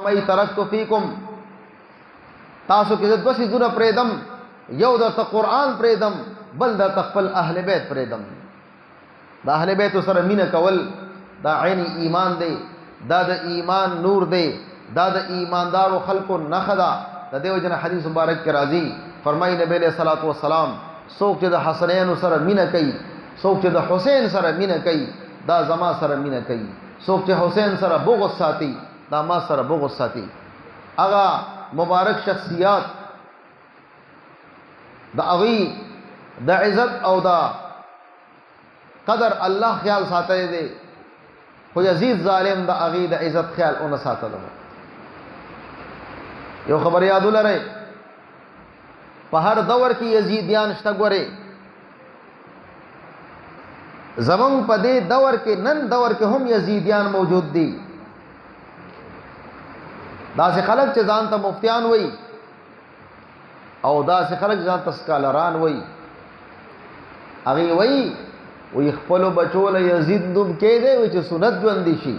مَا تَرَكْتُ فِيكُمْ تاسو کې د دوسی زونه پرېدم، یو درته قرآن پرېدم، بل درته خپل اهل بیت پرېدم. د اهل بیت سره مینه کول دا عین ایمان دی، دا د ایمان نور دی، دا د ایماندارو خلقو نښه ده. د دې وجه نه حدیث مبارک کې راځي، فرمایي نبی علیہ الصلوۃ والسلام څوک چې د حسنین سره مینه کوي، څوک چې د حسین سره مینه کوي، دا زما سره مینه کوي. څوک چې حسین سره بغض ساتي، دا ما سره بغض ساتي. هغه مبارک شخصیات د هغوی د عزت او د قدر الله خیال ساتلی دی، خو یزید ظالم د هغوی د عزت خیال ونه ساتلو. یو خبر یاد ولرئ، په هر دور کې یزیدیان شته. ګورئ زمونږ په دې دور کې، نن دور کې هم یزیدیان موجود دي. داسې خلک چې ځان ته مفتیان وي او داسې خلک ځان ته سکالران وي، هغوی وایي خپلو بچو له یزید نوم کېدی وي چې سنت ژوندي شي.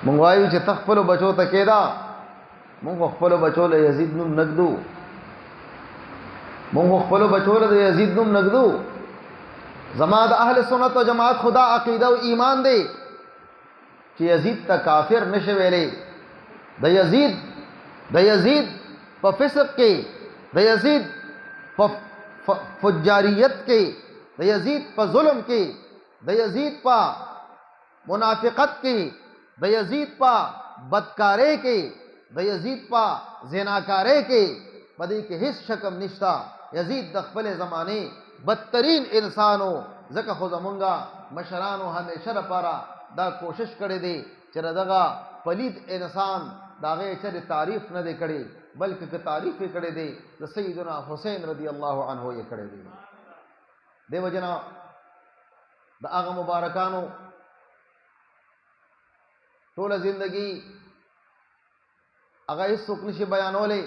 مونږ وایو چې ته خپلو بچو ته کېده، مونږ خپلو بچو له یزید نوم نږدو، مونږ خپلو بچو له د یزید نوم نږدو. زما د اهل سنت و جماعت خدا عقیده او ایمان دی چې یزید ته کافر نشه ویلې. د یزید په فسق کې، د یزید په فجاریت کې، د یزید په ظلم کې، د یزید په منافقت کې، د یزید په بدکارۍ کې، د یزید په زناکارۍ کې، په دې کې هیڅ شک نشته. یزید د خپل زمانه بدترین انسانو. ځکه خو زمونږه مشرانو همیشه لپاره دا کوشش کړی دی چې دغه پلید انسان د هغې چرې تعریف نه دی کړی، بلکې که تعریف یې کړی دی د سیدنا حسین رضی الله عنه یې کړی دی. دې وجه نه د هغه مبارکانو ټوله زندگی هغه هېڅوک نشي بیانولی.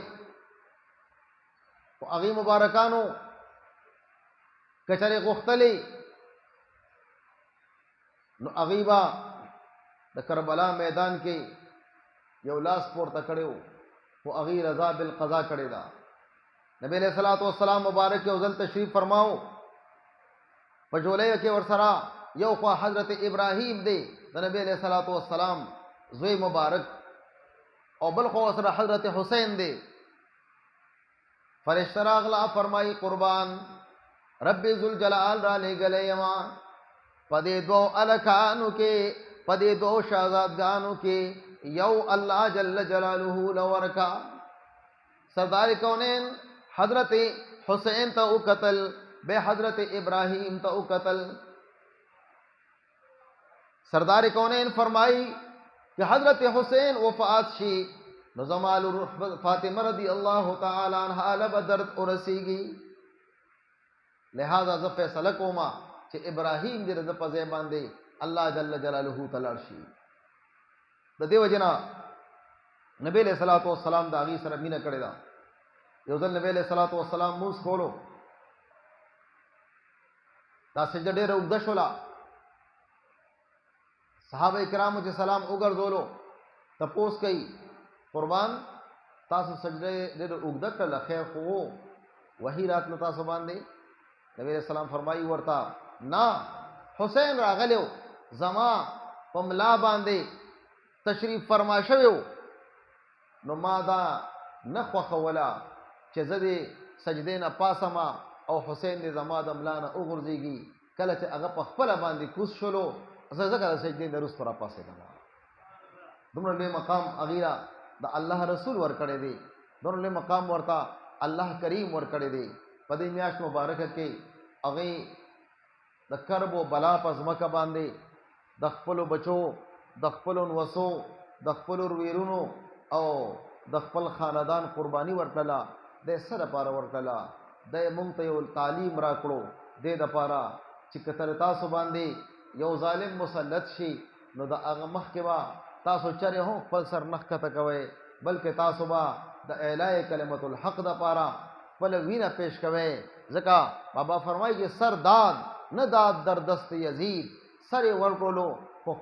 خو هغې مبارکانو که چرې غوښتلی نو هغوی به د کربلا میدان کې یو لاس پورته کړی و، خو هغوی رضا بالقضا کړې ده. نبی علیہ الصلوۃ والسلام مبارک یو ځل تشریف فرماو، په جولیو کې ورسره یو خوا حضرت ابراهیم دی د نبی علیہ الصلوۃ والسلام زوی مبارک، او بل خوا ورسره حضرت حسین دی. فرشتہ راغله، فرمایي قربان رب ذوالجلال را لېږلی یما په دې دوو الکانو کې، په دې دوو شهزادګانو کې یو الله جل جلاله لورکا. سردار کونین حضرت حسین ته وکتل، بے حضرت ابراہیم ته وکتل. سردار کونین فرمائی کہ حضرت حسین وفات شي نو زما لور فاطمه رضی اللہ تعالی عنہا لب درد ورسیږي. لہذا زه فیصله کوما چې ابراهیم دې د په ځای باندې الله جل جلاله ته لاړ شي. د دې وجه نه نبی علیہ الصلوۃ والسلام د هغې سره مینه کړې ده. یو ځل نبی علیہ الصلوۃ والسلام مونځ کولو، دا سجده ډېره اوږده شوله. صحابه کرامو چې سلام وګرځولو تپوس کوي قربان تاسو سجده ډېره اوږده کړله، خیر خو وحي راتله تاسو باندې؟ نبی علیہ السلام فرمایي ورته نه، حسین راغلی و، زما په ملا باندې تشریف فرما شوی و، نو ما دا نه خوښوله چې زه دې سجدې نه پاسمه او حسین دې زما د ملا نه وغورځېږي. کله چې هغه په خپله باندې کوز شولو، زه ځکه د سجدې نه وروسته راپاڅېدم. دومره لوی مقام هغې له د الله رسول ورکړی دی، دومره لوی مقام ورته الله کریم ورکړی دی. په دې میاشت مبارکه کې هغې د کرب و بلا په ځمکه باندې د خپلو بچو، د خپلو نوسو، د خپلو ورویرونو او د خپل خاندان قرباني ورکړله. د څه دپاره ورکړله؟ دی مونږ ته یو تعلیم راکړو، دې دپاره چې که تر تاسو باندې یو ظالم مسلط شي نو د هغه مخکې به تاسو چرې هم خپل سر نه ښکته کوئ، بلکې تاسو به د اعلای کلمت الحق دپاره خپل وینه پیش کوئ. ځکه بابا فرمایي چې سر داد نه داد در دست یزید، سر یې ورکړلو